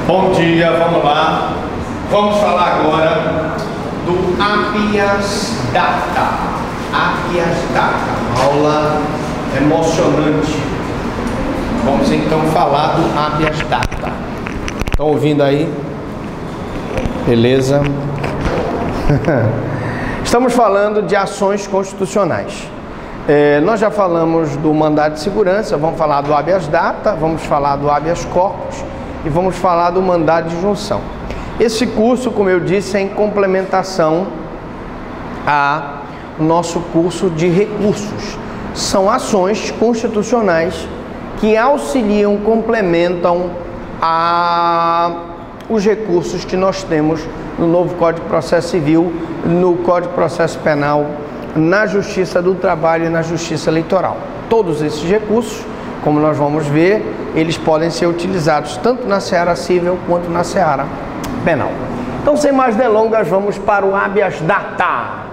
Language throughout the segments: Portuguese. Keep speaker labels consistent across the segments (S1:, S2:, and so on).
S1: Bom dia, vamos lá. Vamos falar agora do habeas data. Habeas data, uma aula emocionante. Vamos então falar do habeas data. Estão ouvindo aí? Beleza? Estamos falando de ações constitucionais. Nós já falamos do mandado de segurança, vamos falar do habeas data, vamos falar do habeas corpus e vamos falar do mandado de junção. Esse curso, como eu disse, é em complementação ao nosso curso de recursos. São ações constitucionais que auxiliam, complementam os recursos que nós temos no novo Código de Processo Civil, no Código de Processo Penal, na Justiça do Trabalho e na Justiça Eleitoral. Todos esses recursos, como nós vamos ver, eles podem ser utilizados tanto na seara civil quanto na seara penal. Então, sem mais delongas, vamos para o habeas data,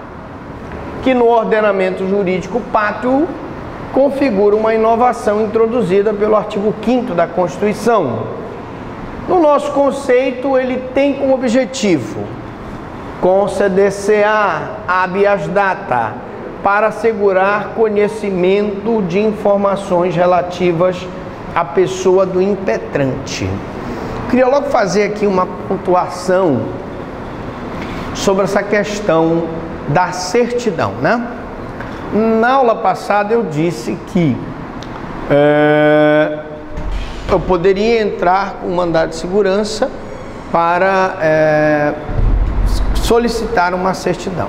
S1: que no ordenamento jurídico pátrio configura uma inovação introduzida pelo artigo 5º da Constituição. No nosso conceito, ele tem como objetivo conceder-se-á habeas data para assegurar conhecimento de informações relativas à pessoa do impetrante. Queria logo fazer aqui uma pontuação sobre essa questão da certidão, né? Na aula passada eu disse que eu poderia entrar com um mandado de segurança para solicitar uma certidão.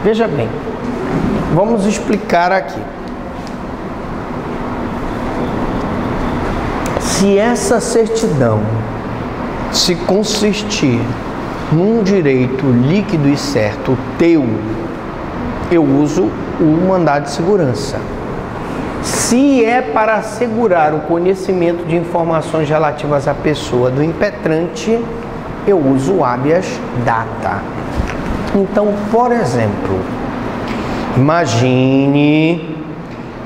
S1: Veja bem, vamos explicar aqui. Se essa certidão se consistir num direito líquido e certo teu, eu uso o mandado de segurança. Se é para assegurar o conhecimento de informações relativas à pessoa do impetrante, eu uso o habeas data. Então, por exemplo, imagine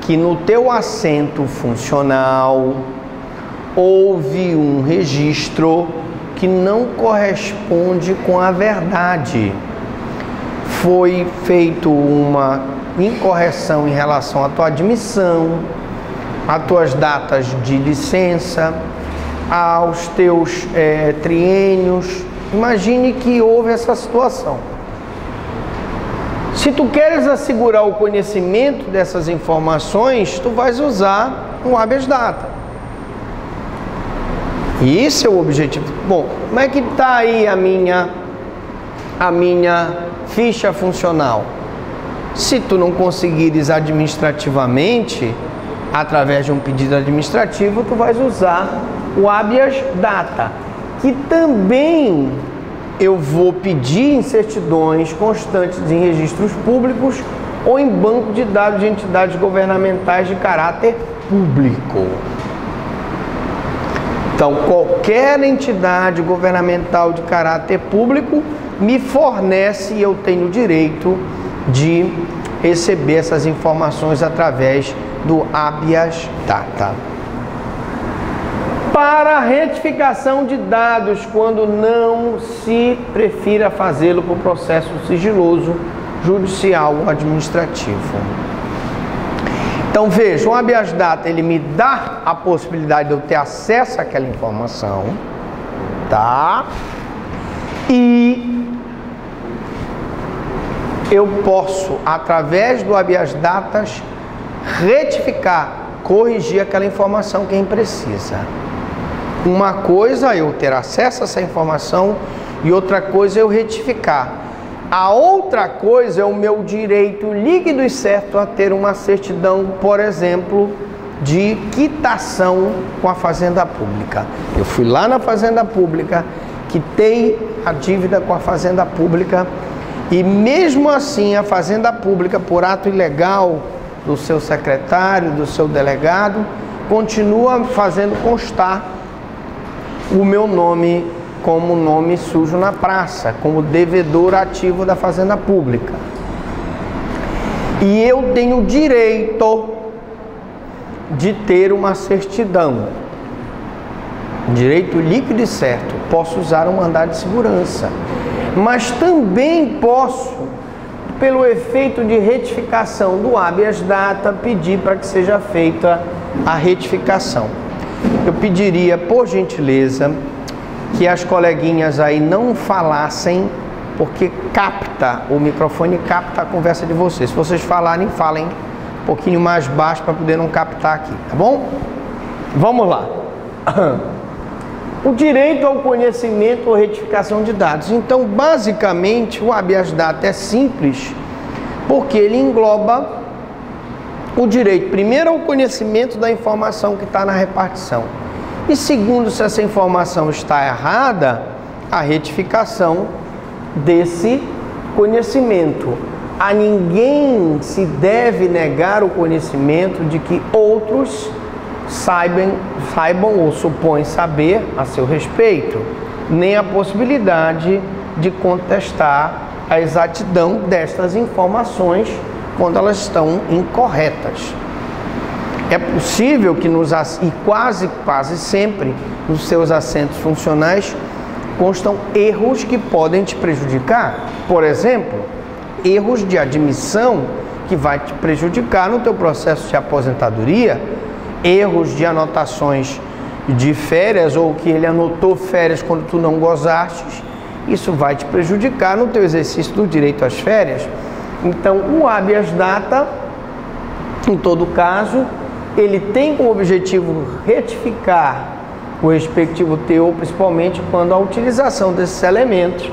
S1: que no teu assento funcional houve um registro que não corresponde com a verdade. Foi feito uma incorreção em relação à tua admissão, às tuas datas de licença, aos teus triênios. Imagine que houve essa situação. Se tu queres assegurar o conhecimento dessas informações, tu vais usar o habeas data. E esse é o objetivo. Bom, como é que está aí a minha ficha funcional? Se tu não conseguires administrativamente, através de um pedido administrativo, tu vais usar o habeas data, que também eu vou pedir em certidões constantes em registros públicos ou em banco de dados de entidades governamentais de caráter público. Então, qualquer entidade governamental de caráter público me fornece e eu tenho o direito de receber essas informações através do habeas data. Para retificação de dados, quando não se prefira fazê-lo por processo sigiloso, judicial ou administrativo. Então veja, o habeas data, ele me dá a possibilidade de eu ter acesso àquela informação, tá? E eu posso, através do habeas data, retificar, corrigir aquela informação quem precisa. Uma coisa é eu ter acesso a essa informação e outra coisa é eu retificar. A outra coisa é o meu direito líquido e certo a ter uma certidão, por exemplo, de quitação com a Fazenda Pública. Eu fui lá na Fazenda Pública, quitei a dívida com a Fazenda Pública e mesmo assim a Fazenda Pública, por ato ilegal do seu secretário, do seu delegado, continua fazendo constar o meu nome como nome sujo na praça, como devedor ativo da Fazenda Pública. E eu tenho direito de ter uma certidão direito líquido e certo, posso usar um mandado de segurança, mas também posso, pelo efeito de retificação do habeas data, pedir para que seja feita a retificação. Eu pediria, por gentileza, que as coleguinhas aí não falassem, porque capta, o microfone capta a conversa de vocês. Se vocês falarem, falem um pouquinho mais baixo para poder não captar aqui, tá bom? Vamos lá. O direito ao conhecimento ou retificação de dados. Então, basicamente, o habeas data é simples, porque ele engloba o direito, primeiro, ao conhecimento da informação que está na repartição. E segundo, se essa informação está errada, a retificação desse conhecimento. A ninguém se deve negar o conhecimento de que outros saibam ou supõem saber a seu respeito, nem a possibilidade de contestar a exatidão destas informações quando elas estão incorretas. É possível que e quase sempre, nos seus assentos funcionais, constam erros que podem te prejudicar. Por exemplo, erros de admissão que vai te prejudicar no teu processo de aposentadoria, erros de anotações de férias, ou que ele anotou férias quando tu não gozaste, isso vai te prejudicar no teu exercício do direito às férias. Então, o habeas data, em todo caso, ele tem como objetivo retificar o respectivo teor, principalmente quando a utilização desses elementos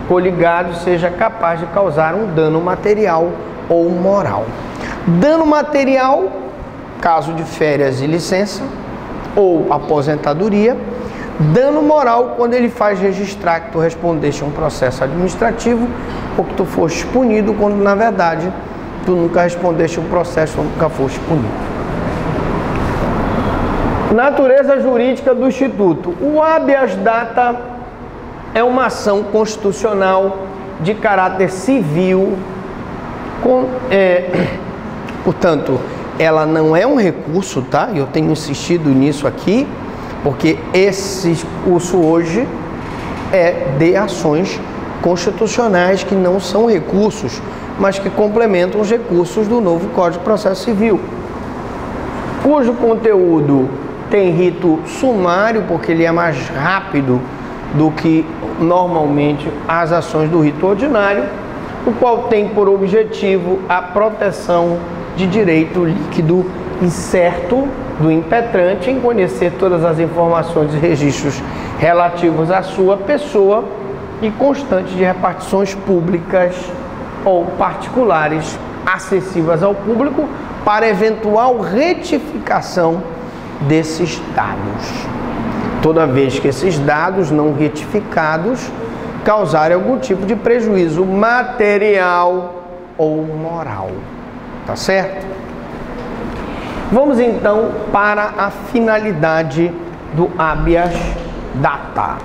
S1: coligados seja capaz de causar um dano material ou moral. Dano material, caso de férias e licença, ou aposentadoria. Dano moral, quando ele faz registrar que tu respondeste a um processo administrativo ou que tu foste punido, quando na verdade tu nunca respondeste um processo ou nunca foste punido. Natureza jurídica do Instituto. O habeas data é uma ação constitucional de caráter civil, portanto, ela não é um recurso, tá? Eu tenho insistido nisso aqui, porque esse curso hoje é de ações constitucionais que não são recursos, mas que complementam os recursos do novo Código de Processo Civil, cujo conteúdo tem rito sumário, porque ele é mais rápido do que normalmente as ações do rito ordinário, o qual tem por objetivo a proteção de direito líquido e certo do impetrante em conhecer todas as informações e registros relativos à sua pessoa e constantes de repartições públicas ou particulares acessíveis ao público para eventual retificação desses dados, toda vez que esses dados não retificados causarem algum tipo de prejuízo material ou moral. Tá certo? Vamos então para a finalidade do habeas data.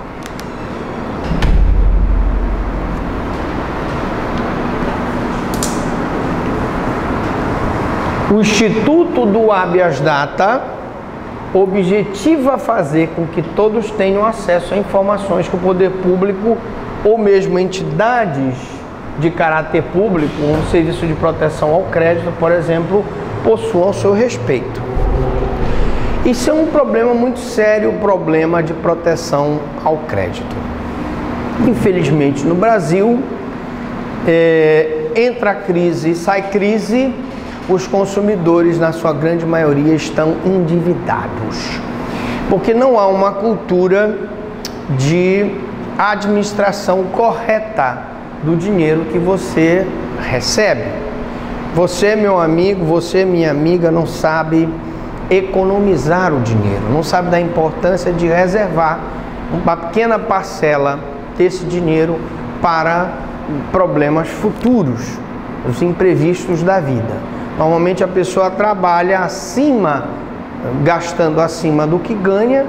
S1: O Instituto do habeas data objetiva fazer com que todos tenham acesso a informações que o poder público ou mesmo entidades de caráter público, um serviço de proteção ao crédito, por exemplo, possuam ao seu respeito. Isso é um problema muito sério, o problema de proteção ao crédito. Infelizmente, no Brasil, entra crise, sai crise, os consumidores, na sua grande maioria, estão endividados, porque não há uma cultura de administração correta do dinheiro que você recebe. Você, meu amigo, você, minha amiga, não sabe economizar o dinheiro, não sabe da importância de reservar uma pequena parcela desse dinheiro para problemas futuros, os imprevistos da vida. Normalmente a pessoa trabalha gastando acima do que ganha,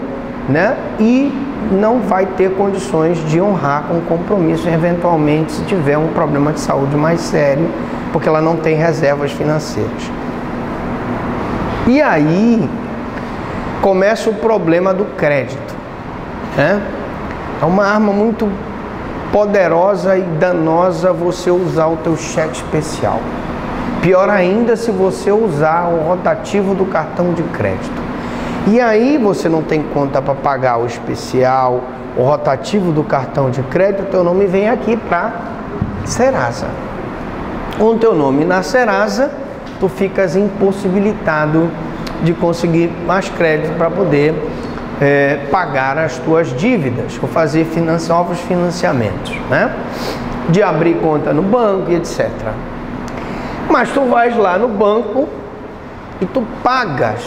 S1: né? E não vai ter condições de honrar com compromisso, eventualmente, se tiver um problema de saúde mais sério, porque ela não tem reservas financeiras. E aí começa o problema do crédito. né? É uma arma muito poderosa e danosa você usar o teu cheque especial. Pior ainda se você usar o rotativo do cartão de crédito. E aí você não tem conta para pagar o especial, o rotativo do cartão de crédito, teu nome vem aqui para Serasa. Com o teu nome na Serasa, tu ficas impossibilitado de conseguir mais crédito para poder pagar as tuas dívidas, ou fazer novos financiamentos, né? De abrir conta no banco e etc. Mas tu vais lá no banco e tu pagas,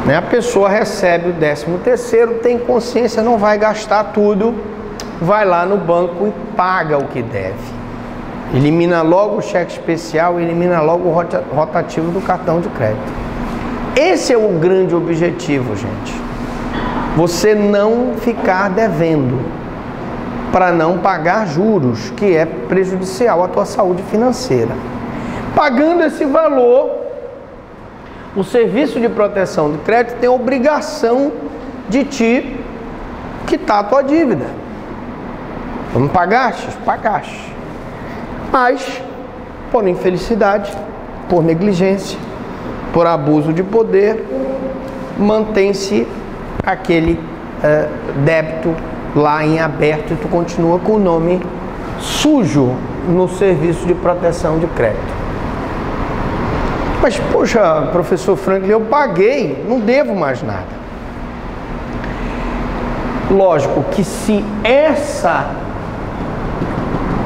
S1: né? A pessoa recebe o 13º, tem consciência, não vai gastar tudo, vai lá no banco e paga o que deve. Elimina logo o cheque especial, elimina logo o rotativo do cartão de crédito. Esse é o grande objetivo, gente. Você não ficar devendo, para não pagar juros, que é prejudicial à tua saúde financeira. Pagando esse valor, o Serviço de Proteção de Crédito tem a obrigação de te quitar a tua dívida. Não pagaste? Pagaste. Mas, por infelicidade, por negligência, por abuso de poder, mantém-se aquele débito lá em aberto e tu continua com o nome sujo no Serviço de Proteção de Crédito. Mas, poxa, professor Franklin, eu paguei, não devo mais nada. Lógico que se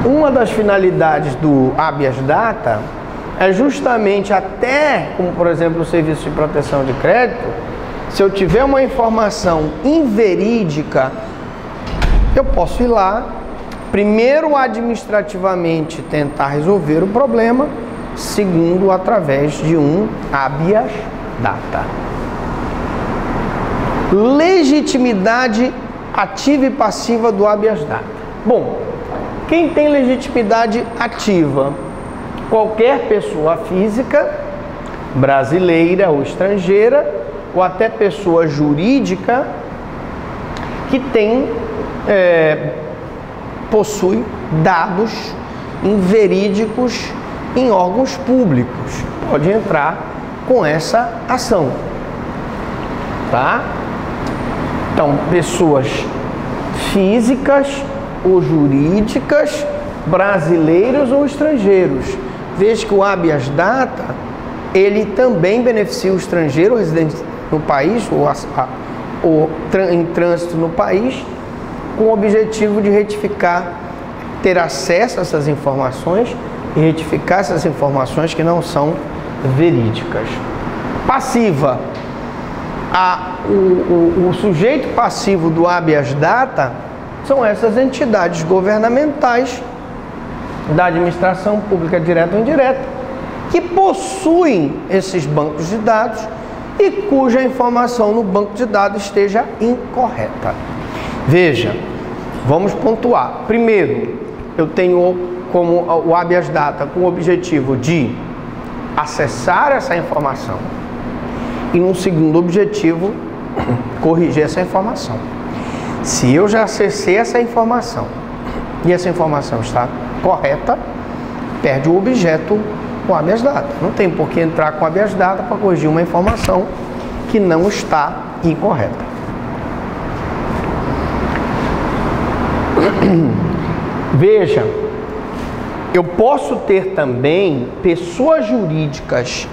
S1: uma das finalidades do habeas data é justamente até, como por exemplo o Serviço de Proteção de Crédito, se eu tiver uma informação inverídica, eu posso ir lá, primeiro administrativamente tentar resolver o problema, segundo através de um habeas data. Legitimidade ativa e passiva do habeas data. Bom, quem tem legitimidade ativa? Qualquer pessoa física, brasileira ou estrangeira, ou até pessoa jurídica, que possui dados inverídicos em órgãos públicos. Pode entrar com essa ação, tá? Então, pessoas físicas ou jurídicas, brasileiros ou estrangeiros. Veja que o habeas data, ele também beneficia o estrangeiro residente no país, ou em trânsito no país, com o objetivo de retificar, ter acesso a essas informações e retificar essas informações que não são verídicas. Passiva. O sujeito passivo do habeas data são essas entidades governamentais da administração pública direta ou indireta, que possuem esses bancos de dados e cuja informação no banco de dados esteja incorreta. Veja, vamos pontuar. Primeiro, eu tenho como o habeas data com o objetivo de acessar essa informação e, no segundo objetivo, corrigir essa informação. Se eu já acessei essa informação e essa informação está correta, perde o objeto com habeas data. Não tem por que entrar com habeas data para corrigir uma informação que não está incorreta. Veja, eu posso ter também pessoas jurídicas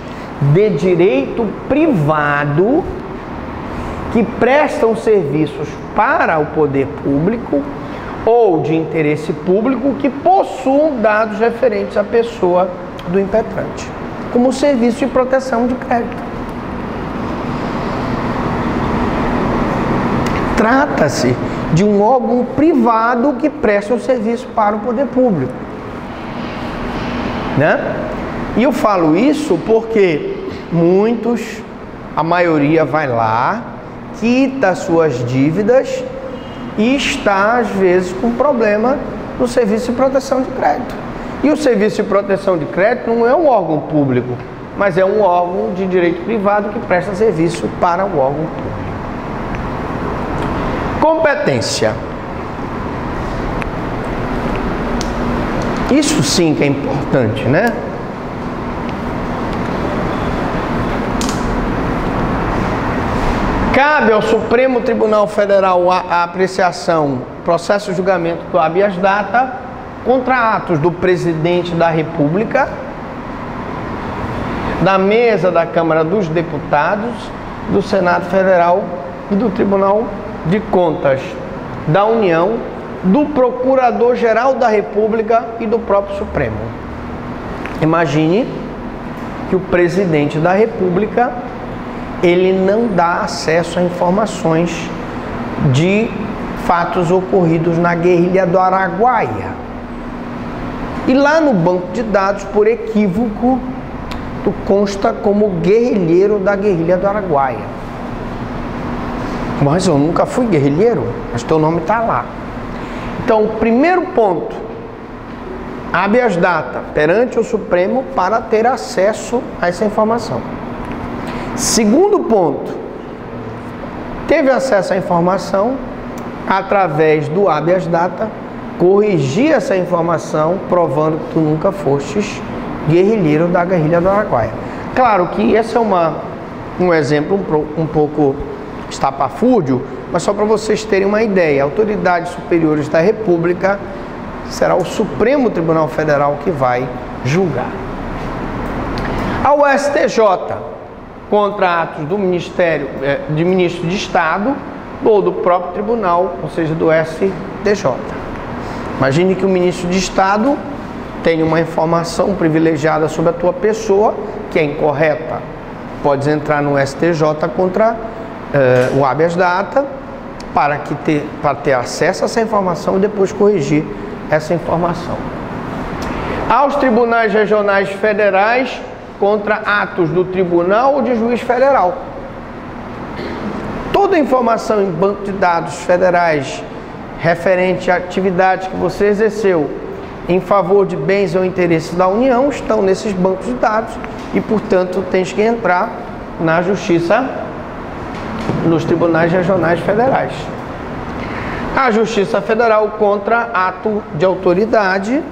S1: de direito privado que prestam serviços para o poder público ou de interesse público que possuam dados referentes à pessoa do impetrante, como o Serviço de Proteção de Crédito. Trata-se de um órgão privado que presta um serviço para o poder público, né? E eu falo isso porque a maioria vai lá, quita suas dívidas e está, às vezes, com problema no Serviço de Proteção de Crédito. E o Serviço de Proteção de Crédito não é um órgão público, mas é um órgão de direito privado que presta serviço para o órgão público. Competência. Isso sim que é importante, né? Cabe ao Supremo Tribunal Federal a apreciação, processo de julgamento do habeas data contra atos do Presidente da República, da mesa da Câmara dos Deputados, do Senado Federal e do Tribunal de Contas da União, do Procurador-Geral da República e do próprio Supremo. Imagine que o Presidente da República, ele não dá acesso a informações de fatos ocorridos na guerrilha do Araguaia. E lá no banco de dados, por equívoco, tu consta como guerrilheiro da guerrilha do Araguaia. Mas eu nunca fui guerrilheiro, mas teu nome está lá. Então, o primeiro ponto, habeas data perante o Supremo para ter acesso a essa informação. Segundo ponto, teve acesso à informação, através do habeas data, corrigir essa informação, provando que tu nunca fostes guerrilheiro da guerrilha do Araguaia. Claro que esse é um exemplo um pouco estapafúrdio, mas só para vocês terem uma ideia. Autoridades superiores da República, será o Supremo Tribunal Federal que vai julgar. Ao STJ, contra atos do Ministério, de Ministro de Estado ou do próprio Tribunal, ou seja, do STJ. Imagine que o Ministro de Estado tem uma informação privilegiada sobre a tua pessoa, que é incorreta. Podes entrar no STJ contra o habeas data para ter acesso a essa informação e depois corrigir essa informação. Aos tribunais regionais federais contra atos do tribunal ou de juiz federal. Toda informação em banco de dados federais referente a atividades que você exerceu em favor de bens ou interesses da União estão nesses bancos de dados e, portanto, tens que entrar na Justiça, nos tribunais regionais federais. A Justiça Federal contra ato de autoridade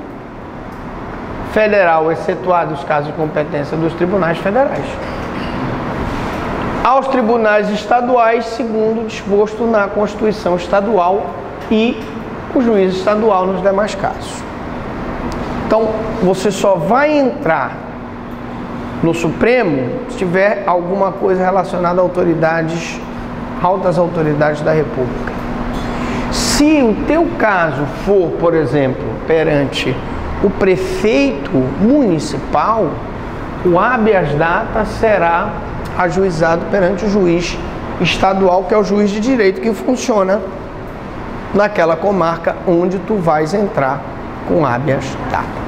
S1: federal, excetuado os casos de competência dos tribunais federais. Aos tribunais estaduais, segundo disposto na Constituição Estadual e o juiz estadual nos demais casos. Então, você só vai entrar no Supremo se tiver alguma coisa relacionada a autoridades, altas autoridades da República. Se o teu caso for, por exemplo, perante o prefeito municipal, o habeas data será ajuizado perante o juiz estadual, que é o juiz de direito que funciona naquela comarca onde tu vais entrar com habeas data.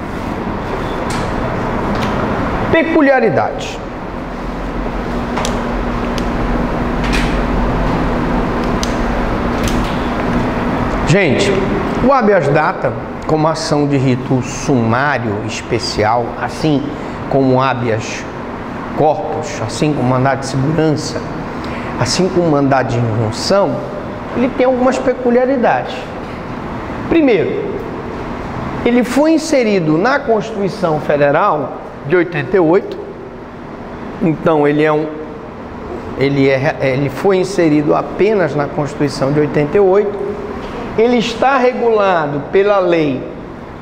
S1: Peculiaridades. Gente, o habeas data, como ação de rito sumário especial, assim como o habeas corpus, assim como mandado de segurança, assim como mandado de injunção, ele tem algumas peculiaridades. Primeiro, ele foi inserido na Constituição Federal de 88, então ele foi inserido apenas na Constituição de 88. Ele está regulado pela Lei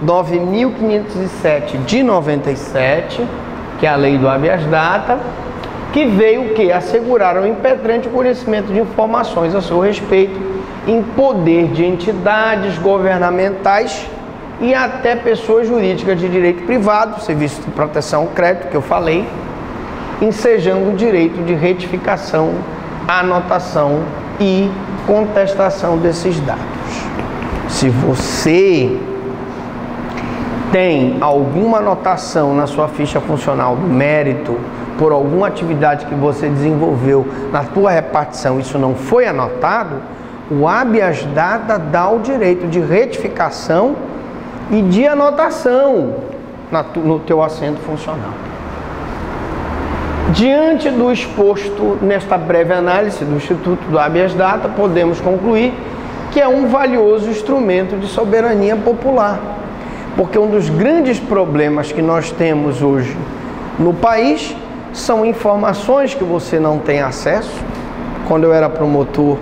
S1: 9.507 de 97, que é a lei do habeas data, que veio o quê? Assegurar ao impetrante o conhecimento de informações a seu respeito em poder de entidades governamentais e até pessoas jurídicas de direito privado, serviço de proteção ao crédito, que eu falei, ensejando o direito de retificação, anotação e contestação desses dados. Se você tem alguma anotação na sua ficha funcional do mérito por alguma atividade que você desenvolveu na tua repartição, isso não foi anotado, o habeas data dá o direito de retificação e de anotação no teu assento funcional. Diante do exposto nesta breve análise do Instituto do Habeas Data, podemos concluir que é um valioso instrumento de soberania popular. Porque um dos grandes problemas que nós temos hoje no país são informações que você não tem acesso. Quando eu era promotor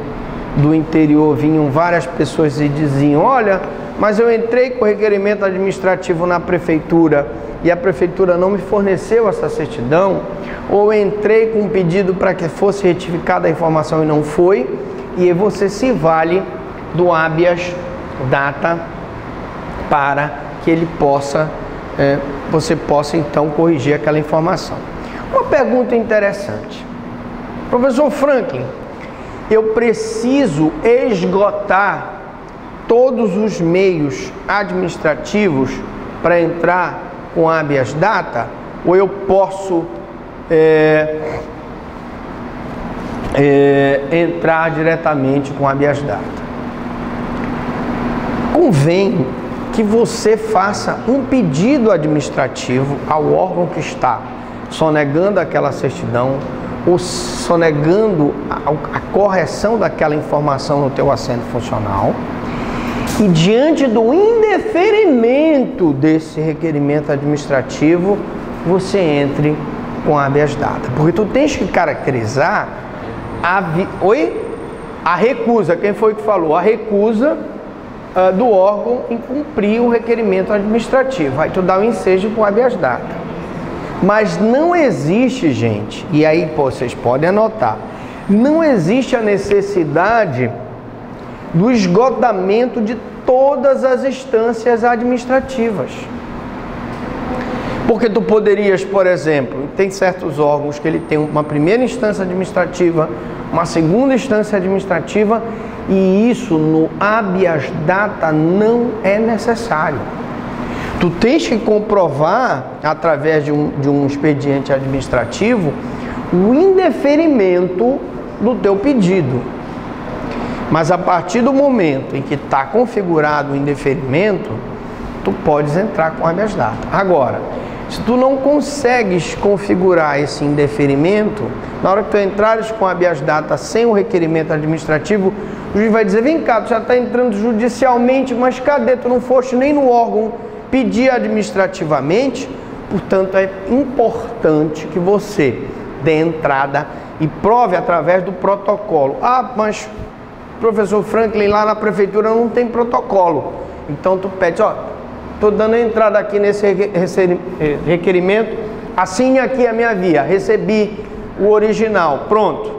S1: do interior, vinham várias pessoas e diziam: olha, mas eu entrei com requerimento administrativo na prefeitura e a prefeitura não me forneceu essa certidão, ou eu entrei com um pedido para que fosse retificada a informação e não foi, e aí você se vale do habeas data para que ele possa, você possa então corrigir aquela informação. Uma pergunta interessante. Professor Franklin, eu preciso esgotar todos os meios administrativos para entrar com habeas data, ou eu posso entrar diretamente com habeas data? Convém que você faça um pedido administrativo ao órgão que está sonegando aquela certidão ou sonegando a correção daquela informação no teu assento funcional, e diante do indeferimento desse requerimento administrativo, você entre com habeas data. Porque tu tens que caracterizar a recusa, quem foi que falou? A recusa do órgão em cumprir o requerimento administrativo. Aí tu dá o ensejo com habeas data. Mas não existe, gente, e aí vocês podem anotar, não existe a necessidade do esgotamento de todas as instâncias administrativas. Porque tu poderias, por exemplo, tem certos órgãos que ele tem uma primeira instância administrativa, uma segunda instância administrativa, e isso no habeas data não é necessário. Tu tens que comprovar, através de um expediente administrativo, o indeferimento do teu pedido. Mas a partir do momento em que está configurado o indeferimento, tu podes entrar com habeas data. Agora, se tu não consegues configurar esse indeferimento, na hora que tu entrares com habeas data sem o requerimento administrativo, o juiz vai dizer: vem cá, tu já está entrando judicialmente, mas cadê? Tu não foste nem no órgão pedir administrativamente. Portanto, é importante que você dê entrada e prove através do protocolo. Ah, mas professor Franklin, lá na prefeitura não tem protocolo. Então tu pede: ó, estou dando entrada aqui nesse requerimento, assine aqui a minha via, recebi o original, pronto,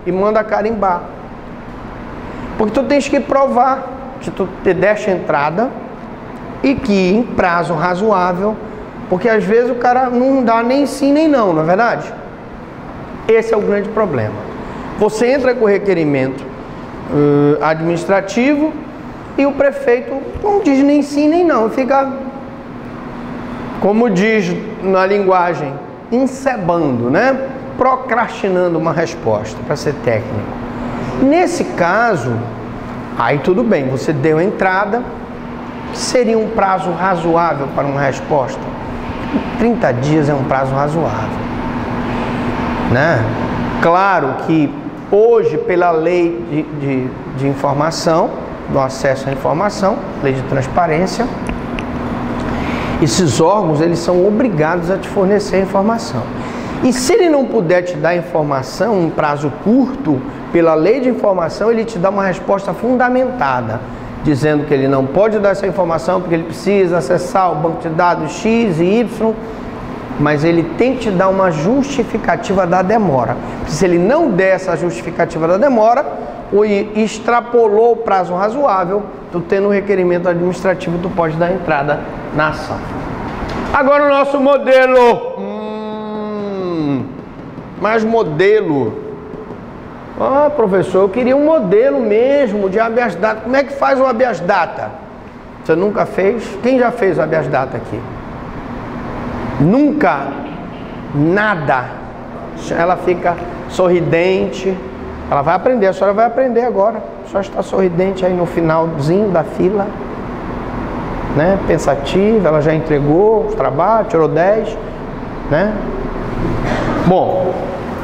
S1: e manda carimbar. Porque tu tens que provar que tu te deste entrada e que em prazo razoável, porque às vezes o cara não dá nem sim nem não, não é verdade? Esse é o grande problema. Você entra com o requerimento administrativo e o prefeito não diz nem sim nem não, fica, como diz na linguagem, encebando, né? Procrastinando uma resposta, para ser técnico. Nesse caso, aí tudo bem, você deu entrada, seria um prazo razoável para uma resposta? 30 dias é um prazo razoável, né? Claro que hoje, pela lei de informação, do acesso à informação, lei de transparência, esses órgãos, eles são obrigados a te fornecer a informação. E se ele não puder te dar informação em prazo curto, pela lei de informação, ele te dá uma resposta fundamentada, dizendo que ele não pode dar essa informação porque ele precisa acessar o banco de dados X e Y, mas ele tem que te dar uma justificativa da demora. Se ele não der essa justificativa da demora, ou extrapolou o prazo razoável, tu tendo um requerimento administrativo, tu pode dar entrada na ação. Agora o nosso modelo. Mas modelo. Ah, professor, eu queria um modelo mesmo de habeas data. Como é que faz o habeas data? Você nunca fez? Quem já fez o habeas data aqui? Nunca? Nada. Ela fica sorridente. Ela vai aprender, a senhora vai aprender agora. A senhora está sorridente aí no finalzinho da fila, né? Pensativa, ela já entregou os trabalhos, tirou 10, né? Bom,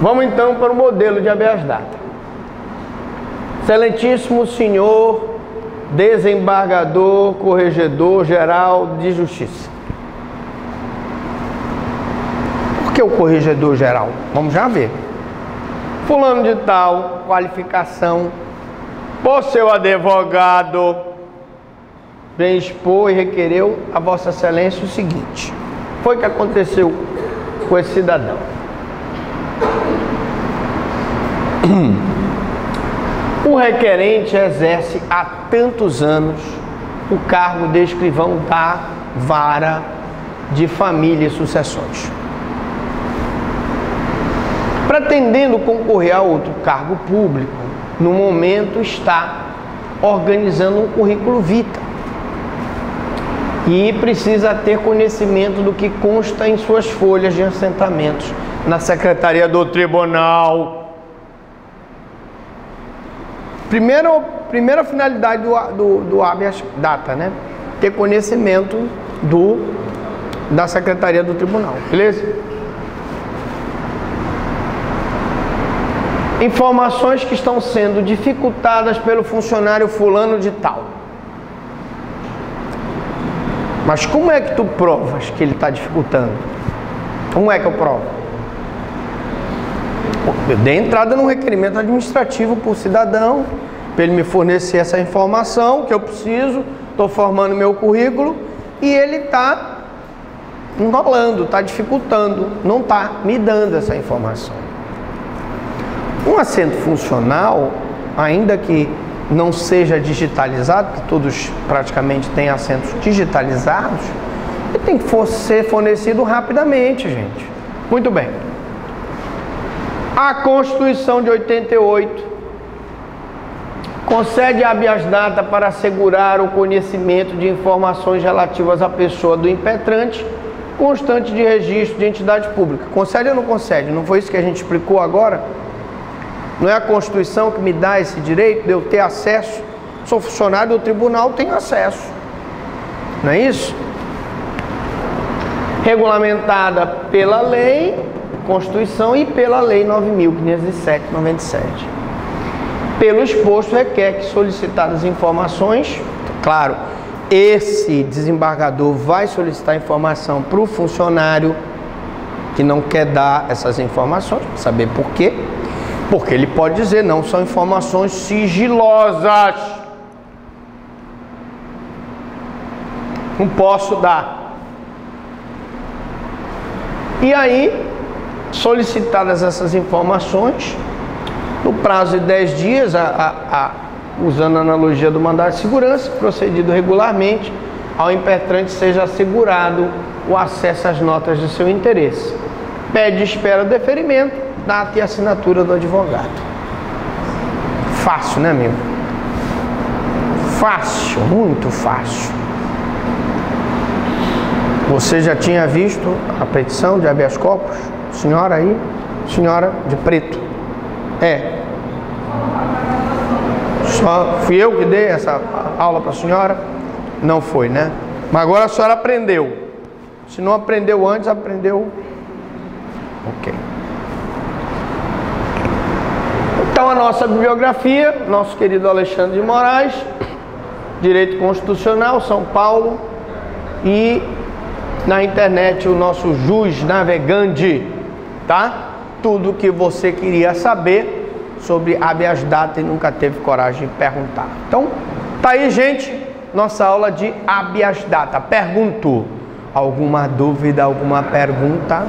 S1: vamos então para o modelo de habeas data. Excelentíssimo senhor desembargador, corregedor geral de justiça. Por que o corregedor geral? Vamos já ver. Fulano de tal, qualificação, por seu advogado, vem expor e requereu a Vossa Excelência o seguinte: foi que aconteceu com esse cidadão. O requerente exerce há tantos anos o cargo de escrivão da Vara de Família e Sucessões. Pretendendo concorrer a outro cargo público, no momento está organizando um currículo vitae e precisa ter conhecimento do que consta em suas folhas de assentamentos na Secretaria do Tribunal. Primeira finalidade do habeas data, né? Ter conhecimento da Secretaria do Tribunal, beleza? Informações que estão sendo dificultadas pelo funcionário fulano de tal. Mas como é que tu provas que ele está dificultando? Como é que eu provo? Eu dei entrada num requerimento administrativo por cidadão, para ele me fornecer essa informação que eu preciso, estou formando meu currículo, e ele está enrolando, está dificultando, não está me dando essa informação. Um assento funcional, ainda que não seja digitalizado, porque todos praticamente têm assentos digitalizados, ele tem que ser fornecido rapidamente, gente. Muito bem. A Constituição de 88 concede habeas data para assegurar o conhecimento de informações relativas à pessoa do impetrante, constante de registro de entidade pública. Concede ou não concede? Não foi isso que a gente explicou agora? Não é a Constituição que me dá esse direito de eu ter acesso? Sou funcionário do tribunal, tenho acesso. Não é isso? Regulamentada pela lei, Constituição, e pela Lei 9.507/97. Pelo exposto, requer que solicitadas informações, claro, esse desembargador vai solicitar informação para o funcionário que não quer dar essas informações, para saber por quê. Porque ele pode dizer, não, são informações sigilosas, não posso dar. E aí, solicitadas essas informações, no prazo de 10 dias, usando a analogia do mandado de segurança, procedido regularmente, ao impetrante seja assegurado o acesso às notas de seu interesse. Pede e espera o deferimento, data e assinatura do advogado. Fácil, né, amigo? Fácil, muito fácil. Você já tinha visto a petição de habeas corpus? Senhora aí? Senhora de preto. É. Só fui eu que dei essa aula para a senhora? Não foi, né? Mas agora a senhora aprendeu. Se não aprendeu antes, aprendeu. Ok. Então a nossa bibliografia, nosso querido Alexandre de Moraes, Direito Constitucional, São Paulo, e na internet o nosso Jus Navegante, tá? Tudo que você queria saber sobre habeas data e nunca teve coragem de perguntar. Então, tá aí, gente, nossa aula de habeas data. Pergunto, alguma dúvida, alguma pergunta?